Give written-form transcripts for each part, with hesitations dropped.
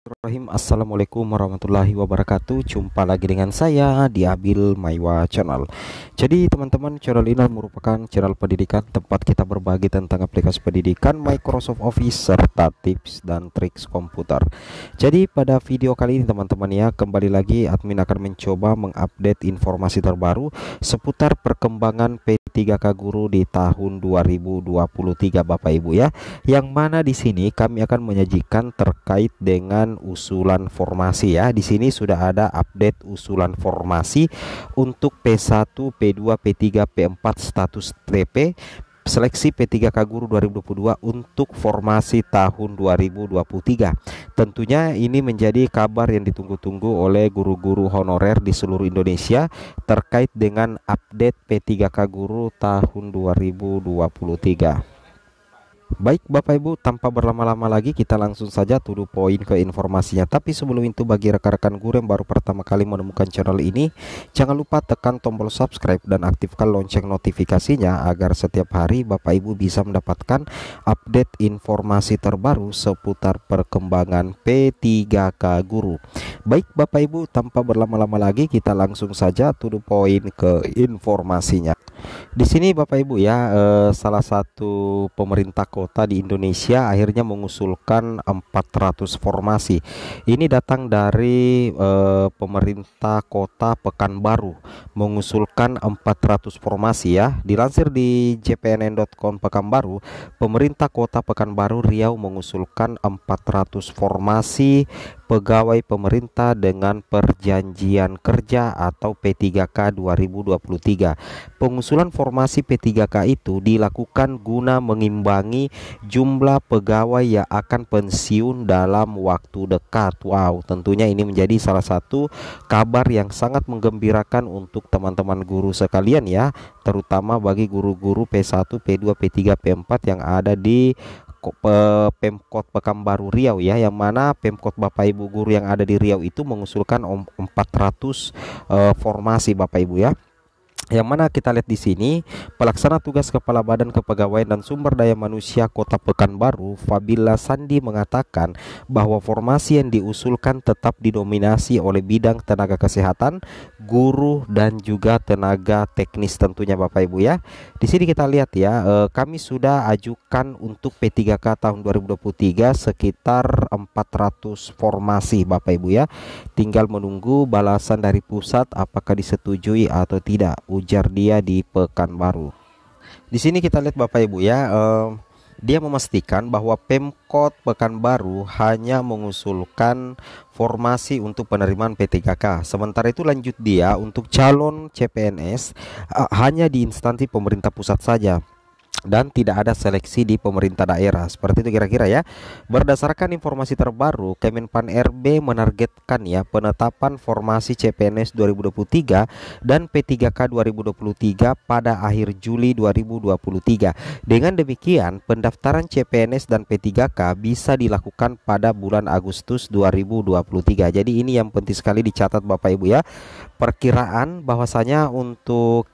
Bismillahirrahmanirrahim. Assalamualaikum warahmatullahi wabarakatuh. Jumpa lagi dengan saya di Abil Maiwa Channel. Jadi teman-teman, channel ini merupakan channel pendidikan tempat kita berbagi tentang aplikasi pendidikan, Microsoft Office, serta tips dan triks komputer. Jadi pada video kali ini teman-teman ya, kembali lagi admin akan mencoba mengupdate informasi terbaru seputar perkembangan P3K Guru di tahun 2023 Bapak Ibu ya. Yang mana di sini kami akan menyajikan terkait dengan usulan formasi ya. Di sini sudah ada update usulan formasi untuk P1, P2, P3, P4 status TP seleksi P3K Guru 2022 untuk formasi tahun 2023. Tentunya ini menjadi kabar yang ditunggu-tunggu oleh guru-guru honorer di seluruh Indonesia terkait dengan update P3K Guru tahun 2023. Baik Bapak Ibu, tanpa berlama-lama lagi kita langsung saja to the point ke informasinya. Tapi sebelum itu, bagi rekan-rekan guru yang baru pertama kali menemukan channel ini, jangan lupa tekan tombol subscribe dan aktifkan lonceng notifikasinya agar setiap hari Bapak Ibu bisa mendapatkan update informasi terbaru seputar perkembangan P3K Guru. Baik Bapak Ibu, tanpa berlama-lama lagi kita langsung saja to the point ke informasinya. Di sini Bapak Ibu ya, salah satu pemerintah kota di Indonesia akhirnya mengusulkan 400 formasi. Ini datang dari pemerintah kota Pekanbaru, mengusulkan 400 formasi ya. Dilansir di jpnn.com Pekanbaru, pemerintah kota Pekanbaru Riau mengusulkan 400 formasi pegawai pemerintah dengan perjanjian kerja atau P3K 2023. Pengusulan formasi P3K itu dilakukan guna mengimbangi jumlah pegawai yang akan pensiun dalam waktu dekat. Wow, tentunya ini menjadi salah satu kabar yang sangat menggembirakan untuk teman-teman guru sekalian ya, terutama bagi guru-guru P1, P2, P3, P4 yang ada di Pemkot Pekanbaru Riau ya, yang mana Pemkot Bapak Ibu guru yang ada di Riau itu mengusulkan 400 formasi Bapak Ibu ya. Yang mana kita lihat di sini, pelaksana tugas Kepala Badan Kepegawaian dan Sumber Daya Manusia Kota Pekanbaru, Fabila Sandi, mengatakan bahwa formasi yang diusulkan tetap didominasi oleh bidang tenaga kesehatan, guru dan juga tenaga teknis tentunya Bapak Ibu ya. Di sini kita lihat ya, kami sudah ajukan untuk P3K tahun 2023 sekitar 400 formasi Bapak Ibu ya. Tinggal menunggu balasan dari pusat apakah disetujui atau tidak, ujar dia di Pekanbaru. Di sini kita lihat Bapak Ibu ya, dia memastikan bahwa Pemkot Pekanbaru hanya mengusulkan formasi untuk penerimaan P3K. Sementara itu lanjut dia untuk calon CPNS hanya di instansi pemerintah pusat saja dan tidak ada seleksi di pemerintah daerah. Seperti itu kira-kira ya. Berdasarkan informasi terbaru, Kemenpan RB menargetkan ya penetapan formasi CPNS 2023 dan P3K 2023 pada akhir Juli 2023. Dengan demikian, pendaftaran CPNS dan P3K bisa dilakukan pada bulan Agustus 2023. Jadi ini yang penting sekali dicatat Bapak Ibu ya. Perkiraan bahwasanya untuk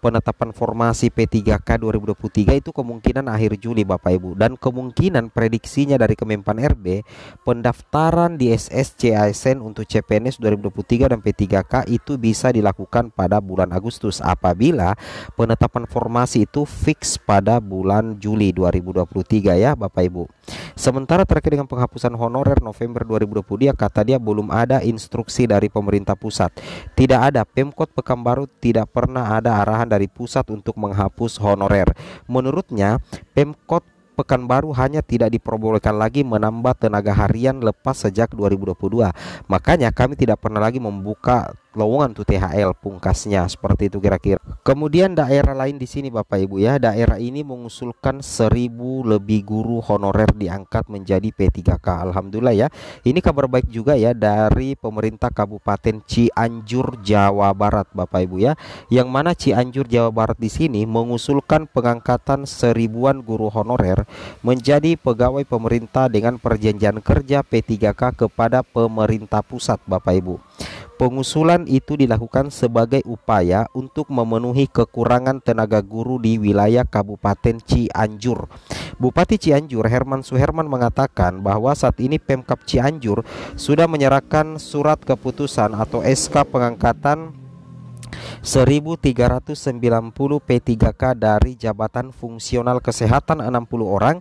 penetapan formasi P3K 2023 itu kemungkinan akhir Juli Bapak Ibu, dan kemungkinan prediksinya dari Kemenpan RB pendaftaran di SSC ASN untuk CPNS 2023 dan P3K itu bisa dilakukan pada bulan Agustus apabila penetapan formasi itu fix pada bulan Juli 2023 ya Bapak Ibu. Sementara terkait dengan penghapusan honorer November 2020, kata dia belum ada instruksi dari pemerintah pusat. Tidak ada, Pemkot Pekanbaru tidak pernah ada arahan dari pusat untuk menghapus honorer. Menurutnya, Pemkot Pekanbaru hanya tidak diperbolehkan lagi menambah tenaga harian lepas sejak 2022. Makanya kami tidak pernah lagi membuka lowongan untuk THL, pungkasnya seperti itu kira-kira. Kemudian daerah lain di sini Bapak Ibu ya, daerah ini mengusulkan 1000 lebih guru honorer diangkat menjadi P3K. Alhamdulillah ya. Ini kabar baik juga ya dari pemerintah Kabupaten Cianjur Jawa Barat Bapak Ibu ya. Yang mana Cianjur Jawa Barat di sini mengusulkan pengangkatan 1000-an guru honorer menjadi pegawai pemerintah dengan perjanjian kerja P3K kepada pemerintah pusat Bapak Ibu. Pengusulan itu dilakukan sebagai upaya untuk memenuhi kekurangan tenaga guru di wilayah Kabupaten Cianjur. Bupati Cianjur Herman Suherman mengatakan bahwa saat ini Pemkab Cianjur sudah menyerahkan surat keputusan atau SK pengangkatan 1.390 P3K dari jabatan fungsional kesehatan 60 orang,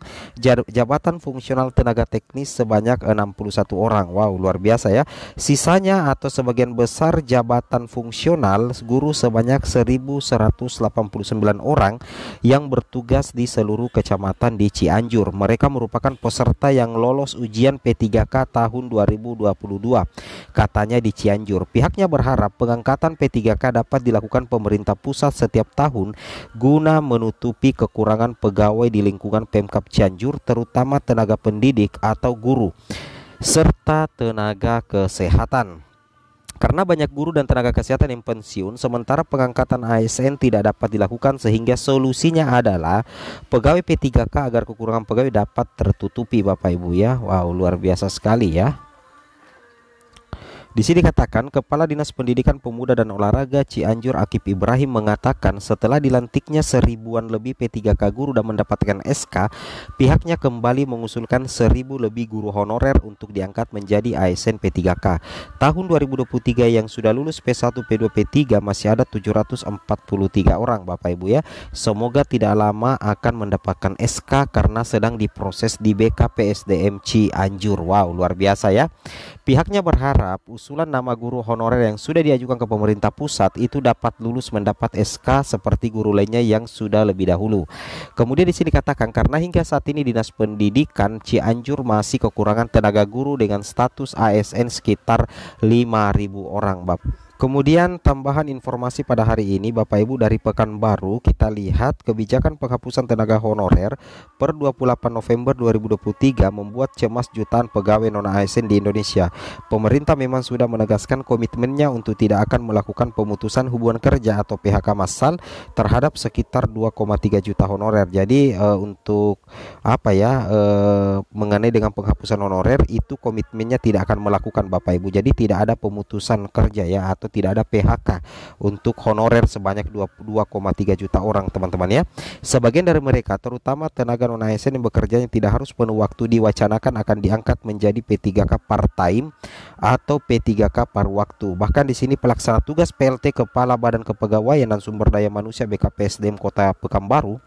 jabatan fungsional tenaga teknis sebanyak 61 orang. Wow, luar biasa ya. Sisanya atau sebagian besar jabatan fungsional guru sebanyak 1.189 orang yang bertugas di seluruh kecamatan di Cianjur. Mereka merupakan peserta yang lolos ujian P3K tahun 2022. Katanya di Cianjur, pihaknya berharap pengangkatan P3K dapat dilakukan pemerintah pusat setiap tahun guna menutupi kekurangan pegawai di lingkungan Pemkab Cianjur, terutama tenaga pendidik atau guru serta tenaga kesehatan. Karena banyak guru dan tenaga kesehatan yang pensiun, sementara pengangkatan ASN tidak dapat dilakukan, sehingga solusinya adalah pegawai P3K agar kekurangan pegawai dapat tertutupi, Bapak Ibu ya. Wow, luar biasa sekali ya. Di sini dikatakan Kepala Dinas Pendidikan Pemuda dan Olahraga Cianjur Akip Ibrahim mengatakan setelah dilantiknya 1000-an lebih P3K guru dan mendapatkan SK, pihaknya kembali mengusulkan 1000 lebih guru honorer untuk diangkat menjadi ASN P3K. Tahun 2023 yang sudah lulus P1, P2, P3 masih ada 743 orang, Bapak Ibu ya. Semoga tidak lama akan mendapatkan SK karena sedang diproses di BKPSDM Cianjur. Wow, luar biasa ya. Pihaknya berharap usulan nama guru honorer yang sudah diajukan ke pemerintah pusat itu dapat lulus mendapat SK seperti guru lainnya yang sudah lebih dahulu. Kemudian di sini dikatakan karena hingga saat ini Dinas Pendidikan Cianjur masih kekurangan tenaga guru dengan status ASN sekitar 5.000 orang, Bapak. Kemudian tambahan informasi pada hari ini Bapak Ibu dari Pekanbaru, kita lihat kebijakan penghapusan tenaga honorer per 28 November 2023 membuat cemas jutaan pegawai non-ASN di Indonesia. Pemerintah memang sudah menegaskan komitmennya untuk tidak akan melakukan pemutusan hubungan kerja atau PHK massal terhadap sekitar 2,3 juta honorer. Jadi untuk mengenai dengan penghapusan honorer itu komitmennya tidak akan melakukan, Bapak Ibu. Jadi tidak ada pemutusan kerja ya, atau tidak ada PHK untuk honorer sebanyak 2,3 juta orang, teman-teman ya. Sebagian dari mereka terutama tenaga non-ASN yang bekerja yang tidak harus penuh waktu diwacanakan akan diangkat menjadi P3K part-time atau P3K paruh waktu. Bahkan di sini pelaksana tugas PLT Kepala Badan Kepegawaian dan Sumber Daya Manusia BKPSDM Kota Pekanbaru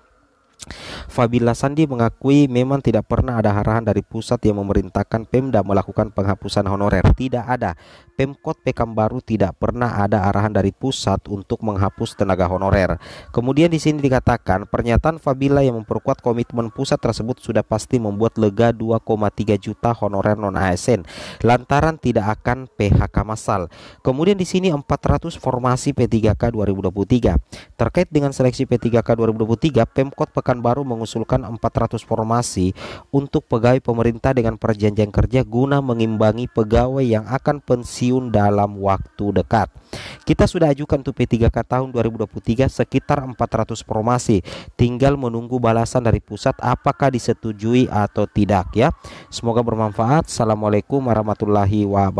Fabila Sandi mengakui memang tidak pernah ada arahan dari pusat yang memerintahkan Pemda melakukan penghapusan honorer. Tidak ada. Pemkot Pekanbaru tidak pernah ada arahan dari pusat untuk menghapus tenaga honorer. Kemudian di sini dikatakan pernyataan Fabila yang memperkuat komitmen pusat tersebut sudah pasti membuat lega 2,3 juta honorer non-ASN lantaran tidak akan PHK massal. Kemudian di sini 400 formasi P3K 2023. Terkait dengan seleksi P3K 2023, Pemkot Pekanbaru mengusulkan 400 formasi untuk pegawai pemerintah dengan perjanjian kerja guna mengimbangi pegawai yang akan pensiun dalam waktu dekat. Kita sudah ajukan untuk P3K tahun 2023 sekitar 400 formasi. Tinggal menunggu balasan dari pusat apakah disetujui atau tidak ya. Semoga bermanfaat. Assalamualaikum warahmatullahi wabarakatuh.